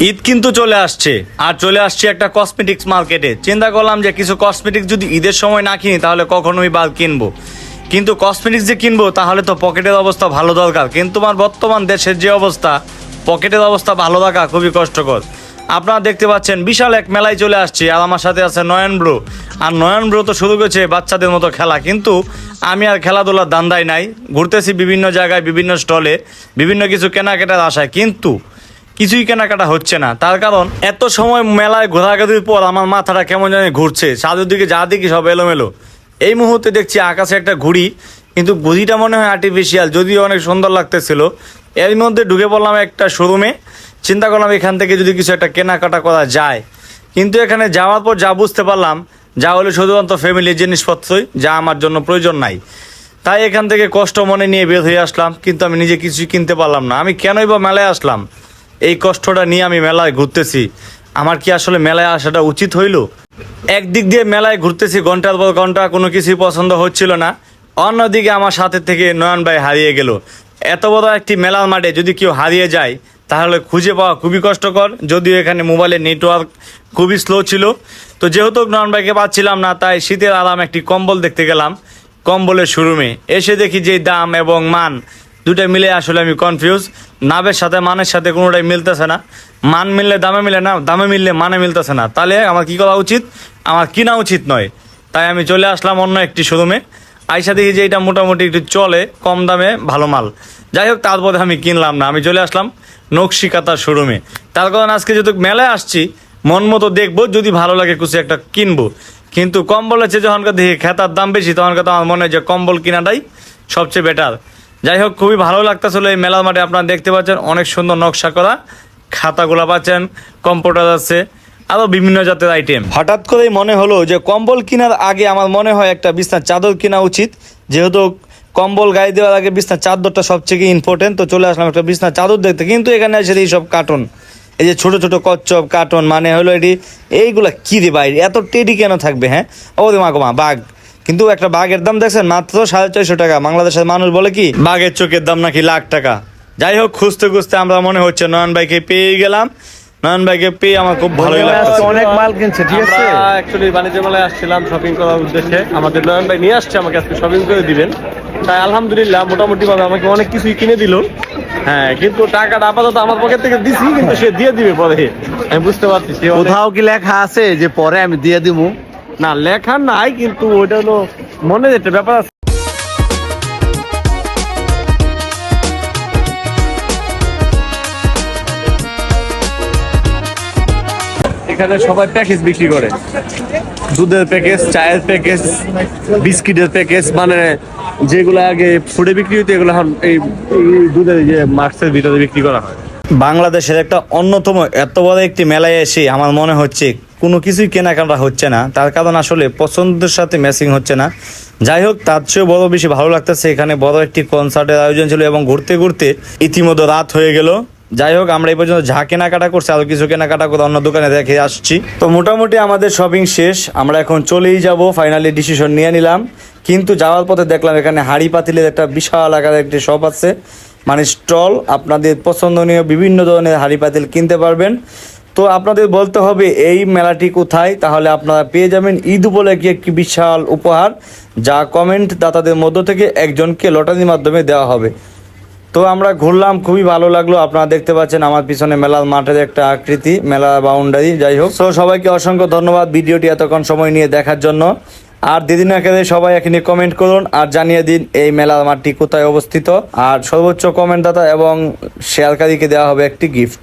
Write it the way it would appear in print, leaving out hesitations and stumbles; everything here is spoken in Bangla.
ঈদ কিন্তু চলে আসছে আর চলে আসছে একটা কসমেটিক্স মার্কেটে। চিন্তা করলাম যে কিছু কসমেটিক্স যদি ঈদের সময় না কিনি তাহলে কখনোই বা কিনবো, কিন্তু কসমেটিক্স যে কিনবো তাহলে তো পকেটের অবস্থা ভালো দরকার। কিন্তু আমার বর্তমান দেশের যে অবস্থা, পকেটের অবস্থা ভালো থাকা খুবই কষ্টকর। আপনারা দেখতে পাচ্ছেন বিশাল এক মেলায় চলে আসছি, আর আমার সাথে আছে নয়ন ব্রো। আর নয়ন ব্রো তো শুরু করেছে বাচ্চাদের মতো খেলা, কিন্তু আমি আর খেলাধুলার ধান্দায় নাই। ঘুরতেছি বিভিন্ন জায়গায়, বিভিন্ন স্টলে, বিভিন্ন কিছু কেনাকাটার আশায়, কিন্তু কিছুই কেনাকাটা হচ্ছে না। তার কারণ এত সময় মেলায় ঘোরাঘুরির পর আমার মাথাটা কেমন জানি ঘুরছে, চারদিকে যা দেখি সব এলোমেলো। এই মুহূর্তে দেখছি আকাশে একটা ঘুড়ি, কিন্তু ঘুড়িটা মনে হয় আর্টিফিশিয়াল, যদিও অনেক সুন্দর লাগতেছিল। এর মধ্যে ঢুকে পড়লাম একটা শোরুমে, চিন্তা করলাম এখান থেকে যদি কিছু একটা কেনাকাটা করা যায়। কিন্তু এখানে যাওয়ার পর যা বুঝতে পারলাম, যা হলো শুধুমাত্র ফ্যামিলির জিনিসপত্রই, যা আমার জন্য প্রয়োজন নাই। তাই এখান থেকে কষ্ট মনে নিয়ে বের হয়ে আসলাম, কিন্তু আমি নিজে কিছুই কিনতে পারলাম না। আমি কেনই বা মেলায় আসলাম? এই কষ্টটা নিয়ে আমি মেলায় ঘুরতেছি, আমার কি আসলে মেলায় আসাটা উচিত হইল? একদিক দিয়ে মেলায় ঘুরতেছি ঘন্টার পর ঘন্টা, কোনো কিছুই পছন্দ হচ্ছিল না। অন্যদিকে আমার সাথে থেকে নয়ন ভাই হারিয়ে গেল। এত বড় একটি মেলার মাঠে যদি কেউ হারিয়ে যায় তাহলে খুঁজে পাওয়া খুবই কষ্টকর, যদিও এখানে মোবাইলের নেটওয়ার্ক খুবই স্লো ছিল। তো যেহেতু নয়ন ভাইকে পাচ্ছিলাম না, তাই শীতের আরাম একটি কম্বল দেখতে গেলাম কম্বলের শোরুমে। এসে দেখি যে দাম এবং মান দুটো মিলে আসলে আমি কনফিউজ। নামের সাথে মানের সাথে কোনোটাই মিলতেছে না। মান মিললে দামে মিলে না, দামে মিললে মানে মিলতেছে না। তাহলে আমার কী করা উচিত? আমার কিনা উচিত নয়। তাই আমি চলে আসলাম অন্য একটি শোরুমে। আইসা দেখি যে এটা মোটামুটি একটু চলে, কম দামে ভালো মাল। যাই হোক, তারপরে আমি কিনলাম না, আমি চলে আসলাম নকশিকাতার শোরুমে। তার কারণ আজকে যেহেতু মেলায় আসছি, মন মতো দেখবো, যদি ভালো লাগে কিছু একটা কিনবো। কিন্তু কম্বলের চেয়ে যখনকার দেখি খেতার দাম বেশি, তখনকার তো আমার মনে হয় যে কম্বল কেনাটাই সবচেয়ে বেটার। যাই হোক, খুবই ভালো লাগতেছিল এই মেলার মাঠে। আপনারা দেখতে পাচ্ছেন অনেক সুন্দর নকশা করা খাতাগুলো পাচ্ছেন, কম্পিউটার আছে, আরও বিভিন্ন জাতের আইটেম। হঠাৎ করেই মনে হলো যে কম্বল কেনার আগে আমার মনে হয় একটা বিছনার চাদর কেনা উচিত, যেহেতু কম্বল গায়ে দেওয়ার আগে বিছনার চাদরটা সবচেয়ে ইম্পর্টেন্ট। তো চলে আসলাম একটা বিছনার চাদর দেখতে, কিন্তু এখানে এসে এইসব কার্টুন, এই যে ছোটো ছোটো কচ্ছপ কার্টুন, মানে হলো এইগুলা কী রে ভাই, এত টেডি কেন থাকবে? হ্যাঁ, ও রে মা গো মা, বাঘ। কিন্তু একটা বাঘের দাম দেখছেন মাত্র 450 টাকা। বাংলাদেশের মানুষ বলে কি বাঘের চোখের দাম নাকি লাখ টাকা। যাই হোক, খুঁজতে খুঁজতে আমরা মনে হচ্ছে নয়ন ভাইকে পেয়ে গেলাম। নয়ন ভাইকে পেয়ে আমার খুব ভালোই লাগছে। অনেক মাল কিনছে, ঠিক আছে। অ্যাকচুয়ালি বাণিজ্য মেলায় আসছিলাম শপিং করার উদ্দেশ্যে। আমাদের নয়ন ভাই নিয়ে আসছে আমাকে আজকে শপিং করে দিবেন। তাই আলহামদুলিল্লাহ মোটামুটি ভাবে আমাকে অনেক কিছুই কিনে দিল। হ্যাঁ, কিন্তু টাকাটা আপাতত আমার পকেট থেকে দিছি, কিন্তু সে দিয়ে দিবে পরে, আমি বুঝতে পারছি। কোথাও কি লেখা আছে যে পরে আমি দিয়ে দিব? না, লেখা নাই, কিন্তু ওইটা হলো মনের একটা ব্যাপার আছে। এখানে সবাই প্যাকেজ বিক্রি করে, দুধের প্যাকেজ, চায়ের প্যাকেজ, বিস্কিটের প্যাকেজ, মানে যেগুলো আগে ফুডে বিক্রি হতো এগুলো এখন এই দুধের যে মার্কসের ভিতরে বিক্রি করা হয়। বাংলাদেশের একটা অন্যতম এত বড় একটি মেলায় এসে আমার মনে হচ্ছে কোনো কিছুই কেনাকাটা হচ্ছে না। তার কারণ আসলে পছন্দের সাথে ম্যাচিং হচ্ছে না। যাই হোক, তার চেয়েও বড় বেশি ভালো লাগতেছে এখানে বড় একটি কনসার্টের আয়োজন ছিল, এবং ঘুরতে ঘুরতে ইতিমধ্যে রাত হয়ে গেল। যাই হোক, আমরা এই পর্যন্ত যা কেনাকাটা করছি, আরও কিছু কেনাকাটা করে অন্য দোকানে দেখে আসছি। তো মোটামুটি আমাদের শপিং শেষ, আমরা এখন চলেই যাব। ফাইনালি ডিসিশন নিয়ে নিলাম, কিন্তু যাওয়ার পথে দেখলাম এখানে হাঁড়ি পাতিলের একটা বিশাল আকারের একটি শপ আছে, মানে স্টল। আপনাদের পছন্দনীয় বিভিন্ন ধরনের হাঁড়ি পাতিল কিনতে পারবেন। তো আপনাদের বলতে হবে এই মেলাটি কোথায়, তাহলে আপনারা পেয়ে যাবেন ঈদ উপলক্ষে একটি বিশাল উপহার, যা কমেন্ট দাতাদের মধ্য থেকে একজনকে লটারির মাধ্যমে দেওয়া হবে। তো আমরা ঘুরলাম, খুবই ভালো লাগলো। আপনারা দেখতে পাচ্ছেন আমার পিছনে মেলার মাঠের একটা আকৃতি, মেলা বাউন্ডারি। যাই হোক, তো সবাইকে অসংখ্য ধন্যবাদ ভিডিওটি এতক্ষণ সময় নিয়ে দেখার জন্য। আর দিদিন আকারে সবাই এখানে কমেন্ট করুন আর জানিয়ে দিন এই মেলার মাঠটি কোথায় অবস্থিত। আর সর্বোচ্চ কমেন্টদাতা এবং শেয়ারকারীকে দেওয়া হবে একটি গিফট।